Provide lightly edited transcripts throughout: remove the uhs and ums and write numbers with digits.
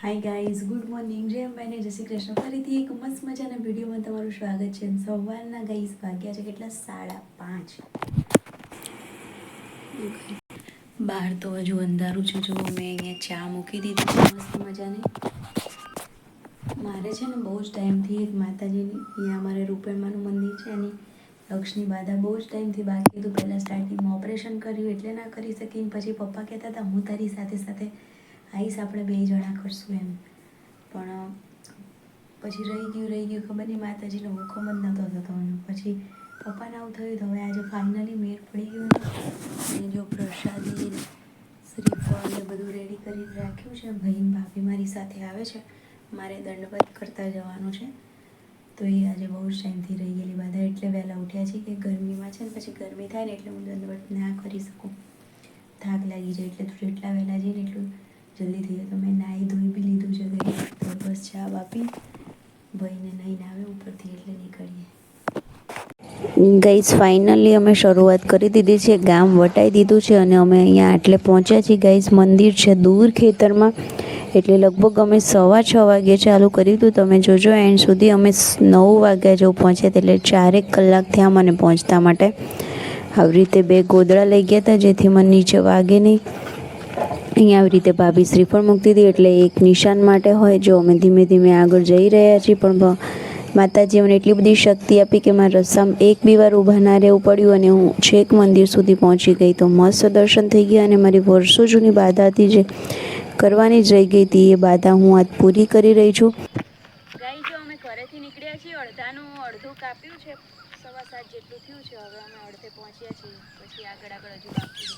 Hi guys, good morning. જય અંબાને, જય શ્રી કૃષ્ણ. ફરીથી એક મસ્ત મજાના વિડીયોમાં તમારું સ્વાગત છે. સવારના ગાઈઝ વાગ્યા છે કેટલા? 5:30. બહાર તો હજુ અંધારું છે. જો મેં અહીંયા ચા મૂકી દીધી છે મસ્ત મજાની. મારે છે ને બહુ જ ટાઈમથી એક માતાજીની, અહીંયા અમારે રૂપેણમાનું મંદિર છે એની લક્ષની બાધા બહુ જ ટાઈમથી બાકી હતું. પહેલાં સ્ટાર્ટિંગમાં ઓપરેશન કર્યું એટલે ના કરી શકીને પછી પપ્પા કહેતા હતા હું તારી સાથે સાથે આવીશ, આપણે 2 જણા કરશું એમ. પણ પછી રહી ગયું ખબર નહીં, માતાજીનો હુકમ જ નહોતો થતો. અને પછી પપ્પાને આવું થયું તો હવે આજે ફાઇનલી મેળ પડી ગયું. અને જો પ્રસાદી શ્રીફળ એ બધું રેડી કરી રાખ્યું છે. ભાઈ ભાભી મારી સાથે આવે છે, મારે દંડવત કરતા જવાનું છે. તો એ આજે બહુ જ ટાઈમથી રહી ગયેલી બાધા, એટલે વહેલા ઉઠ્યા છે કે ગરમીમાં છે ને પછી ગરમી થાય ને એટલે હું દંડવત ના કરી શકું, થાક લાગી જાય. એટલે જેટલા વહેલા જઈને એટલું જલ્દી થઈ જાય. તો મેં નાહી ધોઈ બી લીધું છે ગઈ, તો બસ ચા આપી ભાઈને નહીં આવે ઉપરથી એટલે નીકળીએ. ગાઈઝ ફાઇનલી અમે શરૂઆત કરી દીધી છે, ગામ વટાઈ દીધું છે અને અમે અહીંયા આટલે પહોંચ્યા છીએ. ગાઈઝ મંદિર છે દૂર ખેતરમાં, એટલે લગભગ અમે 6:15 વાગે ચાલુ કર્યું હતું. તમે જોજો એન્ડ સુધી. અમે 9 વાગ્યા જેવું પહોંચ્યા, એટલે 4 કલાક થયા મને પહોંચતા માટે. આવી રીતે 2 ગોદડા લઈ ગયા હતા જેથી મને નીચે વાગે નહીં. અહીંયા આવી રીતે ભાભી શ્રીફળ મૂકતી હતી એટલે એક નિશાન માટે હોય. જો અમે ધીમે ધીમે આગળ જઈ રહ્યા છીએ, પણ માતાજી અમને એટલી બધી શક્તિ આપી કે મારા રસ્તામાં એક બી વાર ઊભા ના રહેવું પડ્યું અને હું છેક મંદિર સુધી પહોંચી ગઈ. તો મસ્ત દર્શન થઈ ગયા અને મારી વર્ષો જૂની બાધા હતી જે કરવાની જ રહી ગઈ હતી, એ બાધા હું આજ પૂરી કરી રહી છું. ગાઈ જો અમે ઘરેથી નીકળ્યા છીએ, અડધું કાપ્યું છે, 7:15 જેટલું થયું છે. હવે અમે અડધે પહોંચ્યા છીએ, પછી આગળ હજુ બાકી છે.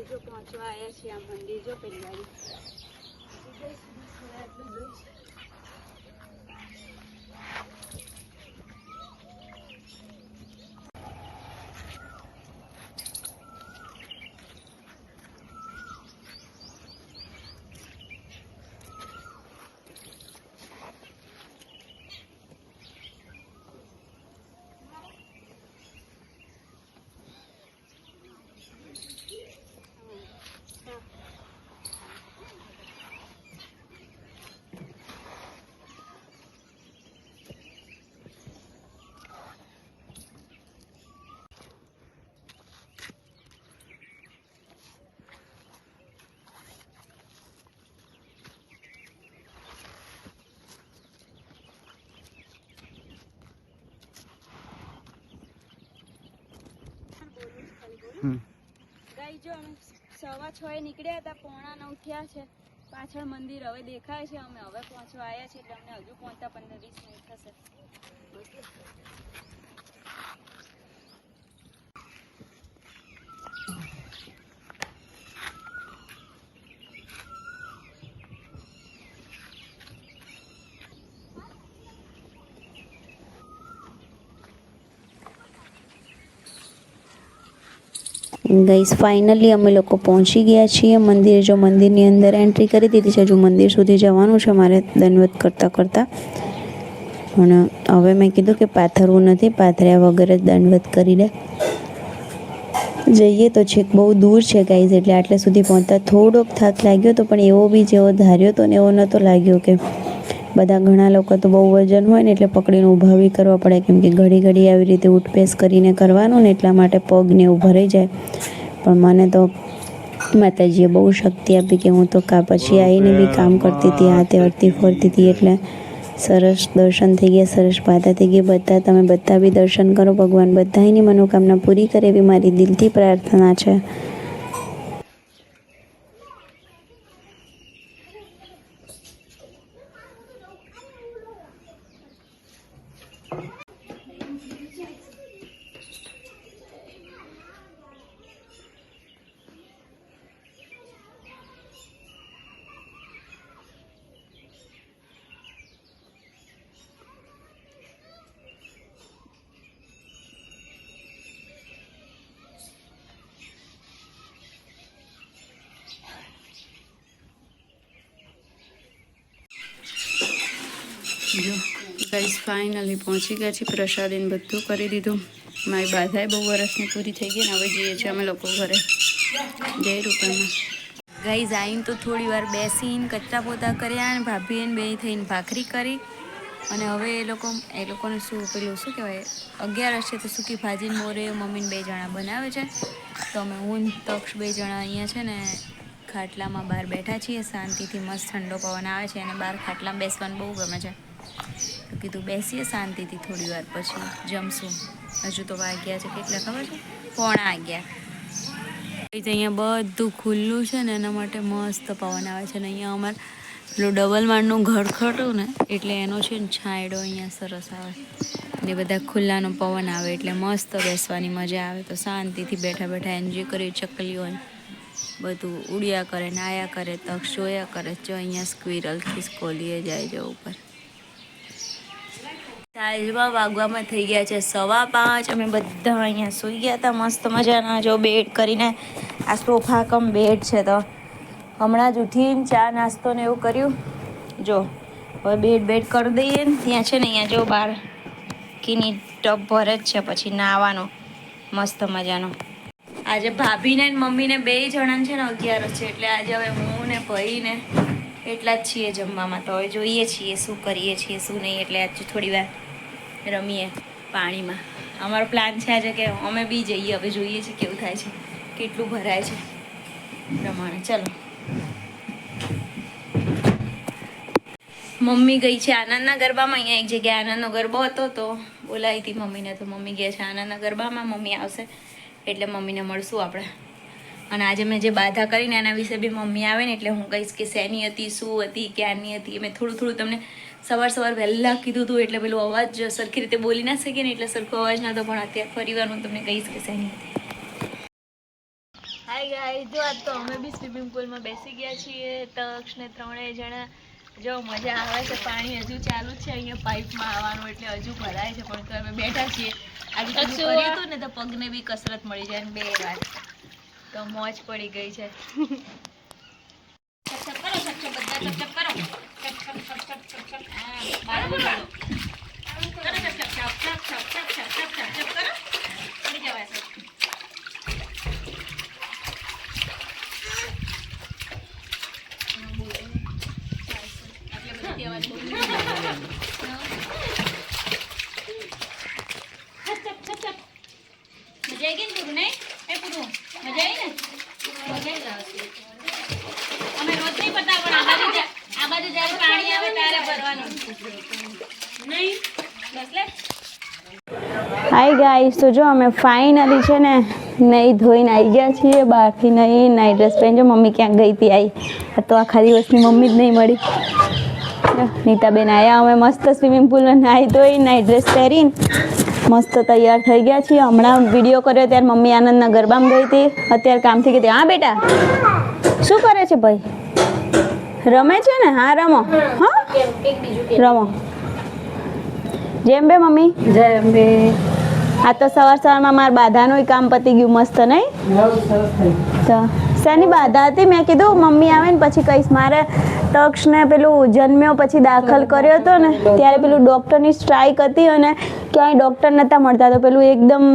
જો પહોંચવા આવ્યા છીએ આ મંદિર. જો પેલી ગાડી ગાઈ જો અમે 6:15 નીકળ્યા હતા, 8:45 થયા છે. પાછળ મંદિર હવે દેખાય છે. અમે હવે પહોંચવા આવ્યા છીએ, એટલે અમને હજુ પહોંચતા 15-20 મિનિટ થશે. ગાઈસ ફાઇનલી અમે લોકો પહોંચી ગયા છીએ મંદિર. જો મંદિરની અંદર એન્ટ્રી કરી દીધી છે, હજુ મંદિર સુધી જવાનું છે મારે દંડવત કરતાં. પણ હવે મેં કીધું કે પાથરવું નથી, પાથર્યા વગર જ દંડવત કરી દે. જઈએ તો છેક બહુ દૂર છે ગાઈઝ, એટલે આટલે સુધી પહોંચતા થોડોક થાક લાગ્યો હતો, પણ એવો બી જેવો ધાર્યો હતો ને એવો નહોતો લાગ્યો. કે બધા ઘણા લોકો તો બહુ વજન હોય ને એટલે પકડીને ઊભા બી કરવા પડે, કેમ કે ઘડી આવી રીતે ઉઠપેસ કરીને કરવાનું ને એટલા માટે પગને એવું ભરાઈ જાય. પણ મને તો માતાજીએ બહુ શક્તિ આપી કે હું તો પછી આવીને બી કામ કરતી હતી, હાથે હરતી ફરતી હતી. એટલે સરસ દર્શન થઈ ગયા, સરસ બાધા થઈ ગઈ. તમે બધા બી દર્શન કરો. ભગવાન બધાની મનોકામના પૂરી કરે એવી મારી દિલથી પ્રાર્થના છે. જો ગાઈસ ફાઇનલી પહોંચી ગયા છીએ. પ્રસાદીને બધું કરી દીધું. મારી બાધાએ બહુ વર્ષની પૂરી થઈ ગઈ ને હવે જઈએ છીએ અમે લોકો ઘરે. જય રૂપામાં. ગાઈઝ આવીને તો થોડી વાર બેસીને કચરા પોતા કર્યા અને ભાભી એને બે થઈને ભાખરી કરી અને હવે એ લોકોને શું પેલું શું કહેવાય 11 છે તો સૂકી ભાજીને મોરે મમ્મીને 2 જણા બનાવે છે તો અમે હું તક્ષ 2 જણા અહીંયા છે ને ખાટલામાં બહાર બેઠા છીએ શાંતિથી મસ્ત ઠંડો પવન આવે છે અને બહાર ખાટલામાં બેસવાનું બહુ ગમે છે તો કીધું બેસીએ શાંતિથી થોડી વાર પછી જમશું હજુ તો વાગ્યા છે કેટલા ખબર છે 11:15 અહીંયા બધું ખુલ્લું છે ને એના માટે મસ્ત પવન આવે છે ને અહીંયા અમારે પેલું ડબલ માળનું ઘર ખટું ને એટલે એનો છે ને છાંયડો અહીંયા સરસ આવે ને બધા ખુલ્લાનો પવન આવે એટલે મસ્ત બેસવાની મજા આવે તો શાંતિથી બેઠા બેઠા એન્જોય કરી ચકલીઓ બધું ઉડ્યા કરે ને આયા કરે તક્ષ જોયા કરે જો અહીંયા સ્ક્વિરલ ખિસકોલીએ જાય જો ઉપર સાંજમાં વાગવામાં થઈ ગયા છે 5:15 અમે બધા અહીંયા સૂઈ ગયા હતા મસ્ત મજાના જો બેડ કરીને આ સોફા કમ બેડ છે તો હમણાં જ ઉઠીને ચા નાસ્તો ને એવું કર્યું જો હવે બેડ કરી દઈએ ને ત્યાં છે ને અહીંયા જો બહાર કીની ટબ ભરે જ છે પછી નાહવાનો મસ્ત મજાનો આજે ભાભીને ને મમ્મીને 2 જણાને છે ને 11 છે એટલે આજે હવે હું ને ભાઈ ને એટલા જ છીએ જમવામાં તો હવે જોઈએ છીએ શું કરીએ છીએ શું નહીં એટલે આજે થોડી વાર રમીએ પાણીમાં અમારો પ્લાન છે આજે કે અમે બી જઈએ હવે જોઈએ છીએ કેવું થાય છે કેટલું ભરાય છે પ્રમાણે ચલો મમ્મી ગઈ છે આનંદના ગરબામાં અહીંયા એક જગ્યાએ આનંદનો ગરબો હતો તો બોલાવી હતી મમ્મીને તો મમ્મી ગયા છે આનંદના ગરબામાં મમ્મી આવશે એટલે મમ્મીને મળશું આપણે અને આજે મેં જે બાધા કરીને એના વિશે બી મમ્મી આવે ને એટલે હું કહીશ કે શેની હતી શું હતી ક્યારની હતી મેં થોડું તમને સવાર વહેલા કીધું હતું એટલે પેલું અવાજ સરખી રીતે બોલી ના શકીએ ને એટલે સરખો અવાજ નહોતો પણ અત્યારે ફરીવાર હું તમને કહીશ કે શેની હતી હાય ગાઈસ જો આજ તો અમે બી સ્વિમિંગ પુલમાં બેસી ગયા છીએ તક્ષ ને 3 જણા જો મજા આવે છે પાણી હજુ ચાલુ છે અહીંયા પાઇપમાં આવવાનું એટલે હજુ ભરાય છે પણ તો અમે બેઠા છીએ આજે કર્યું હતું ને તો પગને બી કસરત મળી જાય 2 વાર તો મોજ પડી ગઈ છે હાય ગાઈસ તો જો અમે ફાઇનલી છે ને નહીં ધોઈને આવી ગયા છીએ બહારથી નહીં નાઇટ ડ્રેસ પહેરજો મમ્મી ક્યાંક ગઈ હતી આવી તો આખા દિવસની મમ્મી જ નહીં મળી નીતાબેન આવ્યા અમે મસ્ત સ્વિમિંગ પુલમાં નાહી ધોઈ નાઇટ ડ્રેસ પહેરીને મસ્ત તૈયાર થઈ ગયા છીએ હમણાં વિડીયો કર્યો ત્યારે મમ્મી આનંદના ગરબામાં ગઈ હતી અત્યારે કામથી ગઈ હતી હા બેટા શું કરે છે ભાઈ રમે છે ને હા રમો હા રમો જય અંબે મમ્મી જય અંબે આ તો સવારમાં મારા બાધાનું કામ પતી ગયું મસ્ત નહીં તો શેની બાધા હતી મેં કીધું મમ્મી આવે ને પછી કહીશ મારે તક્ષને પેલું જન્મ્યો પછી દાખલ કર્યો હતો ને ત્યારે પેલું ડૉક્ટરની સ્ટ્રાઇક હતી અને ક્યાંય ડૉક્ટર નહોતા મળતા તો પેલું એકદમ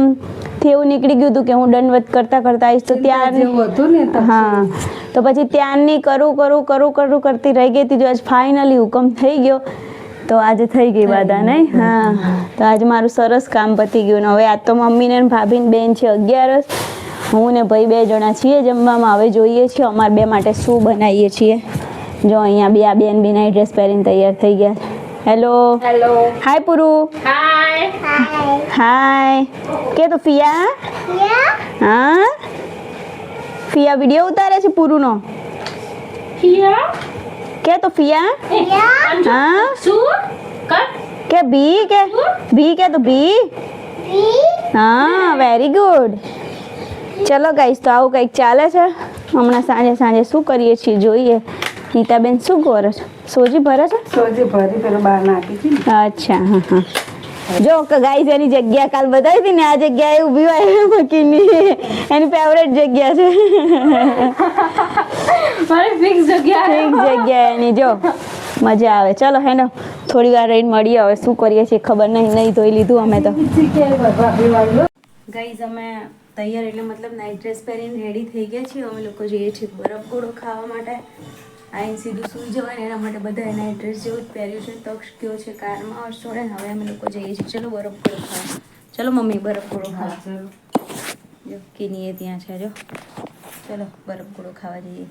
એવું નીકળી ગયું હતું કે હું દંડવત કરતાં આવીશ તો ત્યાં હા તો પછી ત્યાંની કરું કરતી રહી ગઈ હતી જો આજ ફાઇનલી હુકમ થઈ ગયો તો આજે થઈ ગઈ બાધા નહીં હા તો આજે મારું સરસ કામ પતી ગયું ને હવે આજ તો મમ્મીને ભાભીને બેન છે 11 હું ને ભાઈ 2 જણા છીએ જમવામાં હવે જોઈએ છીએ અમારે 2 માટે શું બનાવીએ છીએ જો અહીંયા બી આ બેન બી નાઇટ ડ્રેસ પહેરીને તૈયાર થઈ ગયા હેલો હાય પુરુ હાય કે તો ફિયા હા ફિયા વિડીયો ઉતારે છે પુરુનો કે તો ફિયા હા કે ભી કે તો ભી હા વેરી ગુડ ચલો ગાઈસ તો આવું કંઈક ચાલે છે હમણાં સાંજે શું કરીએ છીએ જોઈએ નીતાબેન શું કરો છો સોજી ભરે છે સોજી ભરી પેલો બહાર નાખી છે અચ્છા હા જો કે ગાઈસ એની જગ્યા કાલ બતાવી હતી ને આ જગ્યાએ ઊભી હોય મકીની એની ફેવરેટ જગ્યા છે મારી ફિક્સ જગ્યા એની જો મજા આવે ચલો હેનો થોડી વાર રહીને મળીએ હવે શું કરીએ છીએ ખબર નહીં ધોઈ લીધું અમે તો ગાઈસ અમે તૈયાર એટલે મતલબ નાઇટ ડ્રેસ પહેરીને રેડી થઈ ગયા છીએ. અમે લોકો જઈએ છીએ બરફ ગોળો ખાવા માટે. આઈને સીધું સૂઈ જવાય એના માટે બધાએ નાઇટ ડ્રેસ જેવું જ પહેર્યું છે. તક્ષ ગયો છે કારમાં હર્ષોડે. હવે અમે લોકો જઈએ છીએ. ચલો બરફ ગોળો ખાવા. ચલો મમ્મી બરફ ગોળો ખાવા. જો કિનીએ ત્યાં છે. જો ચલો બરફ ગોળો ખાવા જઈએ.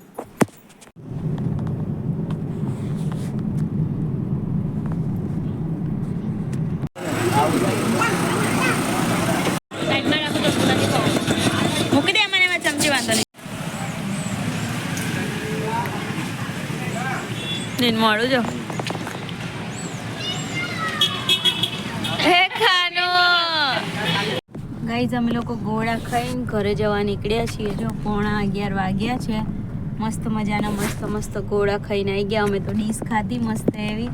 મૂકી દે મને એમાં ચમચી વાંધો નહીં મળું જો હે ખાનો ગાઈઝ અમે લોકો ગોળા ખાઈને ઘરે જવા નીકળ્યા છીએ. જો 11:15 વાગ્યા છે. મસ્ત મજાના મસ્ત ગોળા ખાઈને આવી ગયા. અમે તો ડીશ ખાધી મસ્ત એવી.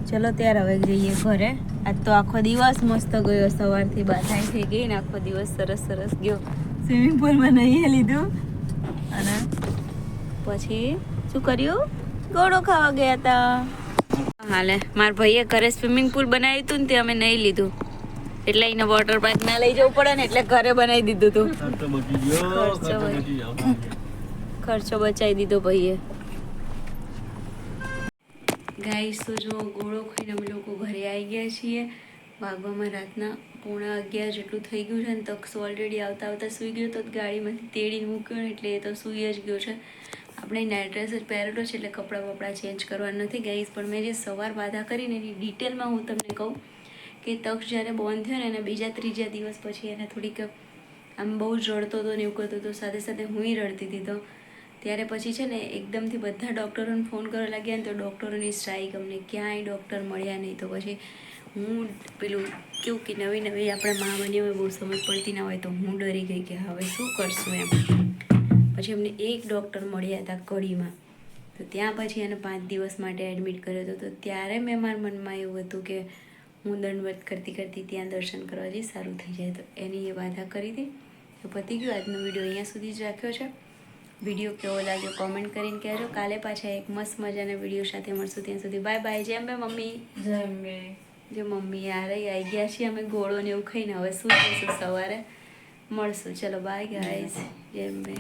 ચલો ત્યારે હવે જઈએ ઘરે. આજ તો આખો દિવસ મસ્ત ગયો. સવારથી બાધાઈ થઈ ગઈ ને આખો દિવસ સરસ ગયો. સ્વિમિંગ પુલમાં નહીં લીધું અને પછી શું કર્યું? ગોળો ખાવા ગયા હતા. હાલે મારા ભાઈએ ઘરે સ્વિમિંગ પુલ બનાવ્યું હતું ને તે અમે નહીં લીધું એટલે એને વોટર પાર્ક ના લઈ જવું પડે ને એટલે ઘરે બનાવી દીધું હતું. ખર્ચો બચાવી દીધો ભાઈએ. ગાઈસ તો જો ગોળો ખાઈને અમે લોકો ઘરે આવી ગયા છીએ. વાગવામાં રાતના 11:15 જેટલું થઈ ગયું છે ને તક્ષ ઓલરેડી આવતા સૂઈ ગયો તો ગાડીમાંથી તેડીને મૂક્યો ને એટલે એ તો સૂઈ જ ગયો છે. આપણે નાઇટ ડ્રેસ જ પહેરેલો છે એટલે કપડાં વપડાં ચેન્જ કરવા નથી ગાઈસ. પણ મેં જે સવાર બાધા કરીને એની ડિટેલમાં હું તમને કહું કે તક્ષ જ્યારે બોર્ન થયો ને એના બીજા ત્રીજા દિવસ પછી એને થોડીક આમ બહુ જ રડતો હતો ને એવું કરતો હતો. સાથે હું રડતી હતી. તો ત્યારે પછી છે ને એકદમથી બધા ડૉક્ટરોને ફોન કરવા લાગ્યા ને તો ડૉક્ટરોની સ્ટ્રાઇક. અમને ક્યાંય ડૉક્ટર મળ્યા નહીં. તો પછી હું પેલું કેવું કે નવી આપણે મા બની હોય બહુ સમજ પડતી ના હોય તો હું ડરી ગઈ કે હવે શું કરશું એમ. પછી અમને એક ડૉક્ટર મળ્યા હતા કડીમાં. તો ત્યાં પછી એને 5 દિવસ માટે એડમિટ કર્યો હતો. તો ત્યારે મેં મારા મનમાં એવું હતું કે હું દંડવત કરતી ત્યાં દર્શન કરવા જઈશ, સારું થઈ જાય. તો એની એ વાદા કરી હતી. તો પતી ગયું. આજનો વિડીયો અહીંયા સુધી જ રાખ્યો છે. વિડીયો કેવો લાગ્યો કોમેન્ટ કરીને કહેજો. કાલે પાછા એક મસ્ત મજાના વિડીયો સાથે મળશું. ત્યાં સુધી બાય બાય. જેમ બે મમ્મી જો મમ્મી આવી ગયા છીએ અમે ગોળો ને એવું ખાઈને હવે શું જઈશું સવારે મળશું. ચલો બાય ગાઈઝ. જેમ બે